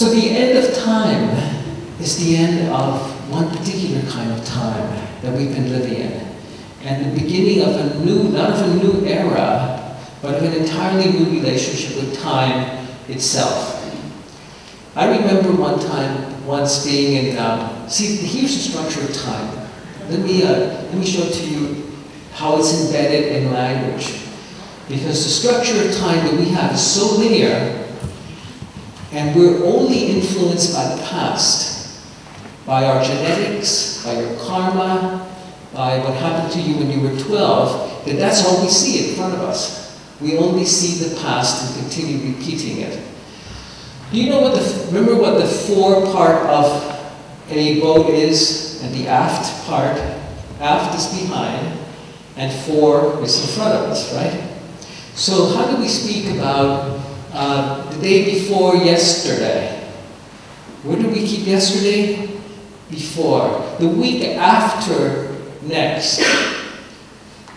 So the end of time is the end of one particular kind of time that we've been living in. And the beginning of a new, not of a new era, but of an entirely new relationship with time itself. I remember once being in, see, here's the structure of time. Let me show to you how it's embedded in language. Because the structure of time that we have is so linear, and we're only influenced by the past, by our genetics, by your karma, by what happened to you when you were 12, that that's all we see in front of us. We only see the past and continue repeating it. Do you know remember what the fore part of a boat is and the aft part? Aft is behind and fore is in front of us, right? So how do we speak about the day before yesterday? Where did we keep yesterday? Before. The week after next.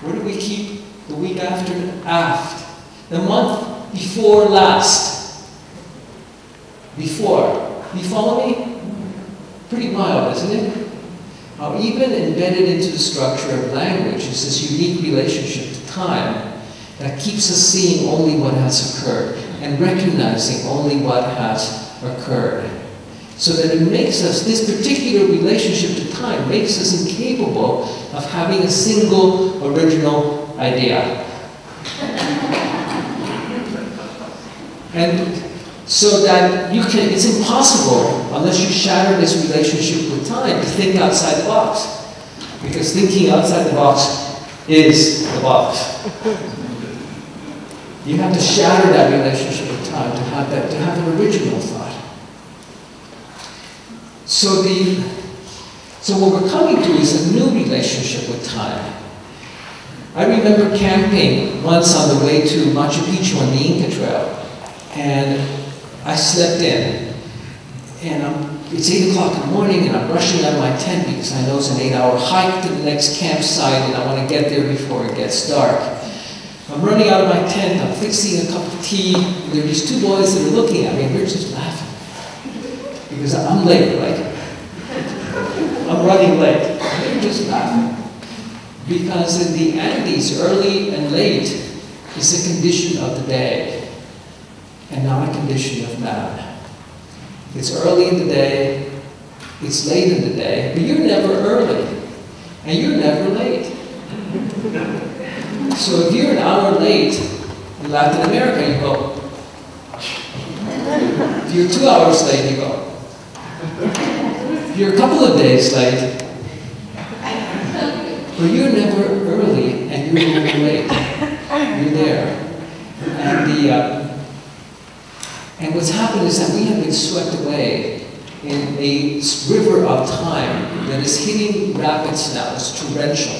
Where do we keep the week after? Aft. The month before last. Before. You follow me? Pretty mild, isn't it? How even embedded into the structure of language is this unique relationship to time that keeps us seeing only what has occurred and recognizing only what has occurred. So that it makes us, this particular relationship to time makes us incapable of having a single original idea. And so that it's impossible, unless you shatter this relationship with time, to think outside the box. Because thinking outside the box is the box. You have to shatter that relationship with time to have an original thought. So what we're coming to is a new relationship with time. I remember camping once on the way to Machu Picchu on the Inca Trail, and I slept in, and it's 8 o'clock in the morning, and I'm rushing out of my tent because I know it's an 8-hour hike to the next campsite, and I want to get there before it gets dark. I'm running out of my tent, I'm fixing a cup of tea, and there are these two boys that are looking at me, and they're just laughing. Because I'm late, right? I'm running late. They're just laughing. Because in the Andes, early and late is a condition of the day, and not a condition of man. It's early in the day, it's late in the day, but you're never early, and you're never late. So if you're an hour late in Latin America, you go. If you're 2 hours late, you go. If you're a couple of days late, but you're never early and you're never late. You're there. And what's happened is that we have been swept away in a river of time that is hitting rapids now. It's torrential.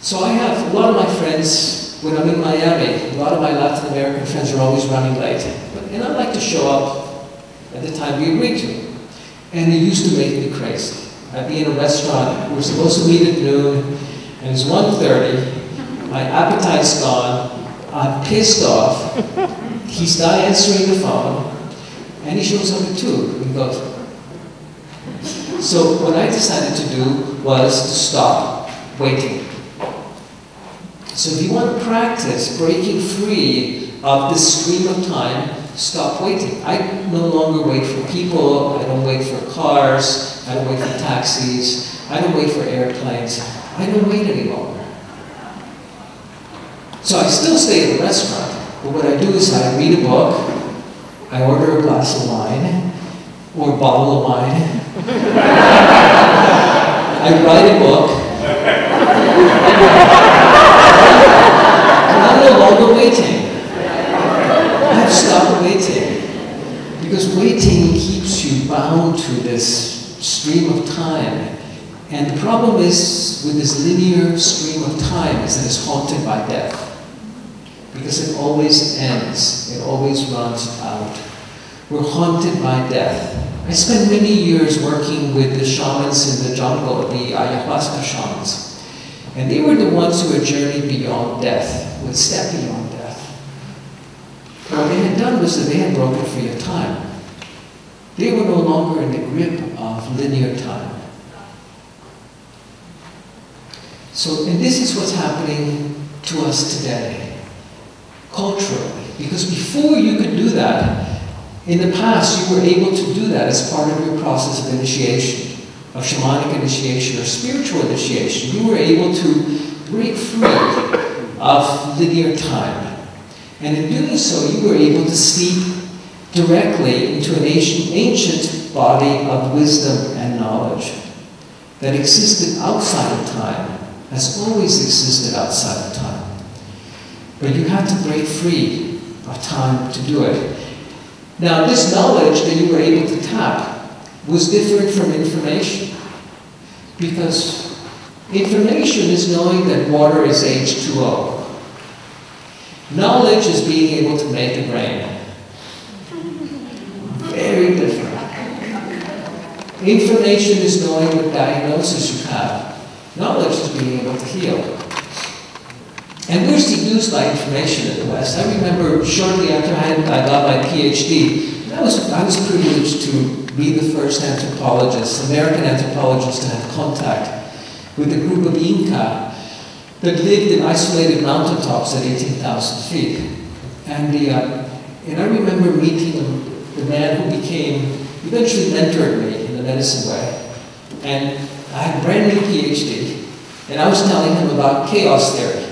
So I have a lot of my friends, when I'm in Miami, a lot of my Latin American friends are always running late. And I like to show up at the time we agreed to. And it used to make me crazy. I'd be in a restaurant, we're supposed to meet at noon, and it's 1:30, my appetite's gone, I'm pissed off, he's not answering the phone, and he shows up at 2, and goes. So what I decided to do was to stop waiting. So if you want to practice breaking free of this stream of time, stop waiting. I no longer wait for people, I don't wait for cars, I don't wait for taxis, I don't wait for airplanes, I don't wait any longer. So I still stay at the restaurant, but what I do is I read a book, I order a glass of wine, or a bottle of wine, I write a book, and I'm no longer waiting. I've stopped waiting, because waiting keeps you bound to this stream of time. And the problem is, with this linear stream of time, is that it's haunted by death. Because it always ends, it always runs out. We're haunted by death. I spent many years working with the shamans in the jungle, the ayahuasca shamans. And they were the ones who had journeyed beyond death, would step beyond death. What they had done was that they had broken free of time. they were no longer in the grip of linear time. So, and this is what's happening to us today, culturally. Because before you could do that, in the past you were able to do that as part of your process of initiation, of shamanic initiation or spiritual initiation. You were able to break free of linear time. And in doing so, you were able to steep directly into an ancient body of wisdom and knowledge that existed outside of time, has always existed outside of time. But you had to break free of time to do it. Now, this knowledge that you were able to tap was different from information, because information is knowing that water is H2O. Knowledge is being able to make it rain. Very different. Information is knowing what diagnosis you have. Knowledge is being able to heal. And we're seduced by information in the West. I remember shortly after I got my PhD, I was privileged to be the first anthropologist, American anthropologist, to have contact with a group of Inka that lived in isolated mountaintops at 18,000 feet. And I remember meeting the man who eventually mentored me in the medicine way. And I had a brand new PhD, and I was telling him about chaos theory.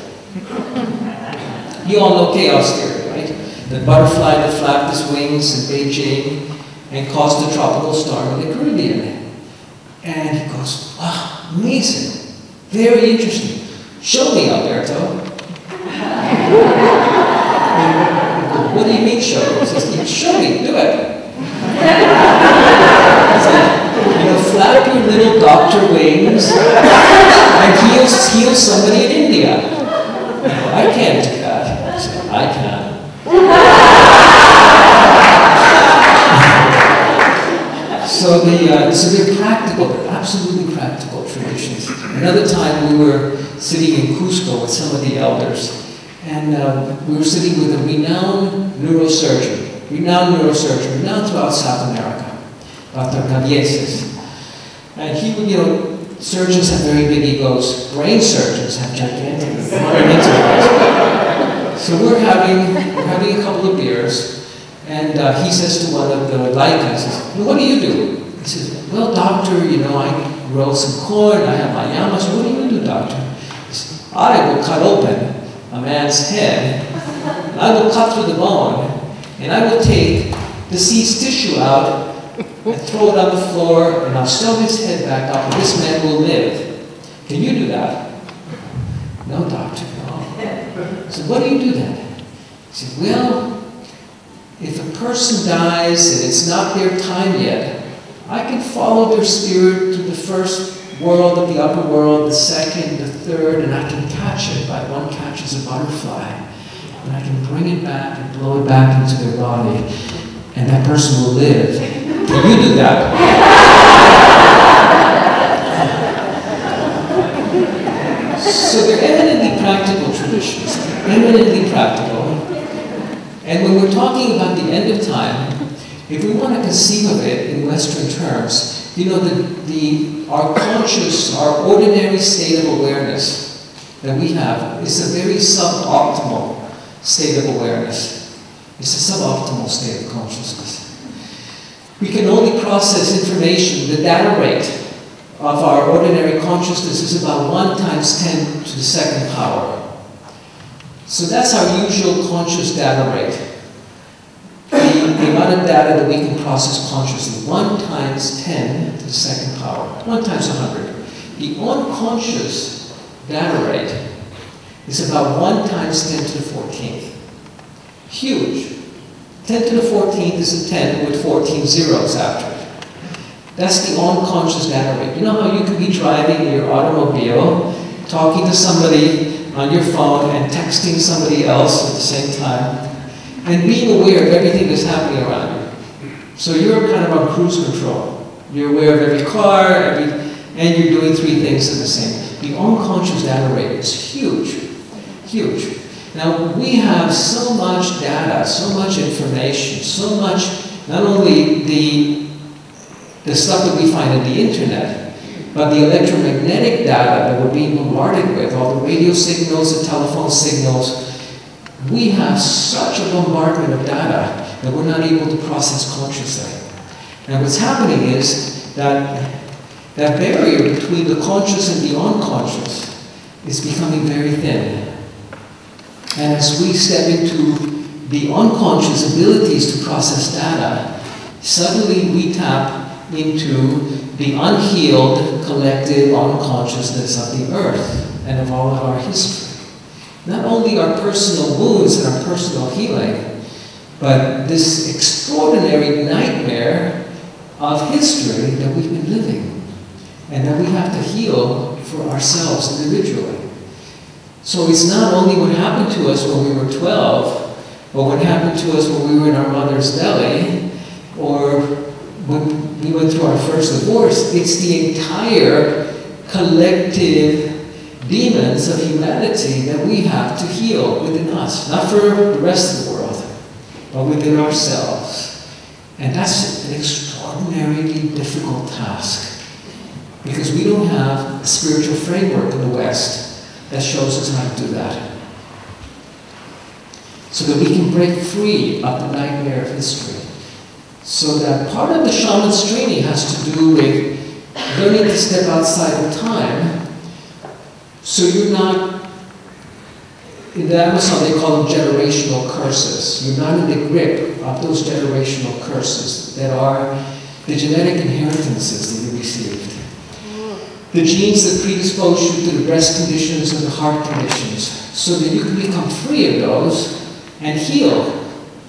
You all know chaos theory, right? The butterfly that flapped its wings in Beijing and caused a tropical storm in the Caribbean. And he goes, wow, amazing, very interesting. Show me, Alberto. What do you mean show me? He says, show me, do it. Flap your little doctor wings and heal somebody in India. I can't do that. I said, I can. So they're practical, they're absolutely practical traditions. Another time we were sitting in Cusco with some of the elders, and we were sitting with a renowned neurosurgeon, renowned throughout South America, Dr. Cabieses. And he would, surgeons have very big egos. Brain surgeons have gigantic egos. So we're having a couple of beers, and he says to one of the Laikas, well, what do you do? He says, well, doctor, I grow some corn, I have my llamas. What do you do, doctor? He says, I will cut open a man's head, and I will cut through the bone, and I will take deceased tissue out and throw it on the floor, and I'll sew his head back up, and this man will live. Can you do that? No, doctor, no. So what do you do then? He said, well, if a person dies and it's not their time yet, I can follow their spirit to the first world of the upper world, the second, the third, and I can catch it like one catches a butterfly. And I can bring it back and blow it back into their body, and that person will live. Can you do that? So they're eminently practical traditions, eminently practical. And when we're talking about the end of time, if we want to conceive of it in Western terms, our conscious, our ordinary state of awareness that we have is a very suboptimal state of awareness. It's a suboptimal state of consciousness. We can only process information. The data rate of our ordinary consciousness is about 1 × 10 to the second power. So that's our usual conscious data rate. The amount of data that we can process consciously, 1 × 10 to the second power, 1 × 100. The unconscious data rate is about 1 × 10 to the 14th. Huge. 10 to the 14th is a 10 with 14 zeros after it. That's the unconscious data rate. You know how you could be driving your automobile, talking to somebody on your phone and texting somebody else at the same time, and being aware of everything that's happening around you. So you're kind of on cruise control. You're aware of every car, and you're doing 3 things at the same time. The unconscious data rate is huge, huge. Now, we have so much data, so much information, so much, not only the the stuff that we find on the internet, but the electromagnetic data that we're being bombarded with, all the radio signals, the telephone signals, we have such a bombardment of data that we're not able to process consciously. And what's happening is that that barrier between the conscious and the unconscious is becoming very thin. And as we step into the unconscious abilities to process data, suddenly we tap into the unhealed collective unconsciousness of the earth and of all of our history. Not only our personal wounds and our personal healing, but this extraordinary nightmare of history that we've been living and that we have to heal for ourselves individually. So it's not only what happened to us when we were 12, or what happened to us when we were in our mother's belly, or when we went through our first divorce. It's the entire collective demons of humanity that we have to heal within us. Not for the rest of the world, but within ourselves. And that's an extraordinarily difficult task, because we don't have a spiritual framework in the West that shows us how to do that. So that we can break free of the nightmare of history. So that part of the shaman's training has to do with learning to step outside of time, so you're not, in the Amazon they call them generational curses. You're not in the grip of those generational curses that are the genetic inheritances that you received. The genes that predispose you to the breast conditions and the heart conditions, so that you can become free of those and heal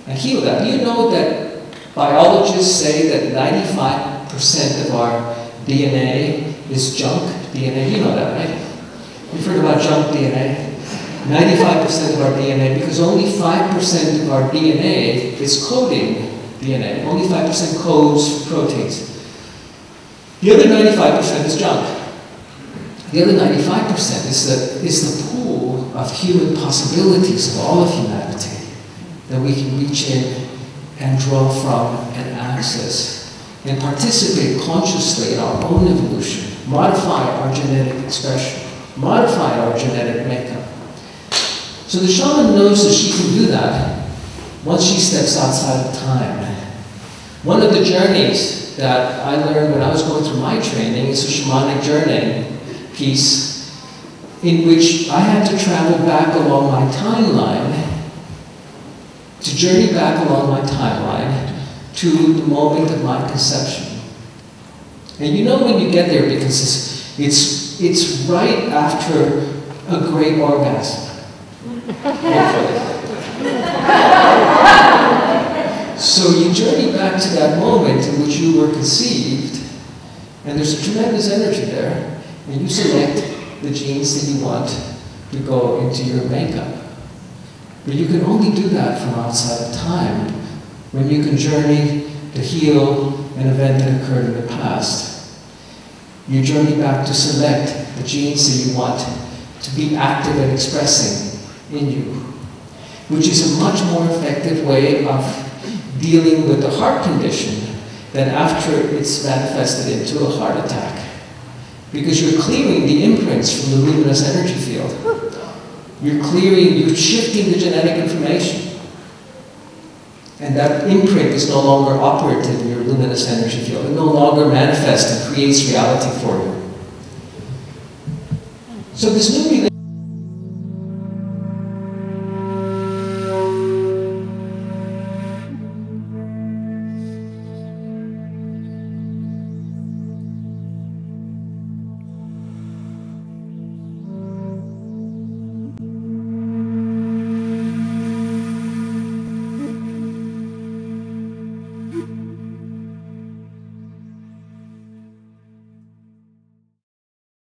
that. You know that biologists say that 95% of our DNA is junk DNA. You know that, right? You've heard about junk DNA. 95% of our DNA, because only 5% of our DNA is coding DNA. Only 5% codes proteins. The other 95% is junk. The other 95% is the pool of human possibilities of all of humanity that we can reach in and draw from and access and participate consciously in our own evolution, modify our genetic expression, modify our genetic makeup. So the shaman knows that she can do that once she steps outside of time. One of the journeys that I learned when I was going through my training is a shamanic journey piece in which I had to travel back along my timeline, to journey back along my timeline to the moment of my conception. And you know when you get there, because it's right after a great orgasm. So you journey back to that moment in which you were conceived, and there's a tremendous energy there. And you select the genes that you want to go into your makeup. But you can only do that from outside of time, when you can journey to heal an event that occurred in the past. You journey back to select the genes that you want to be active and expressing in you, which is a much more effective way of dealing with the heart condition than after it's manifested into a heart attack. Because you're clearing the imprints from the luminous energy field. You're shifting the genetic information. And that imprint is no longer operative in your luminous energy field. It no longer manifests and creates reality for you. So this new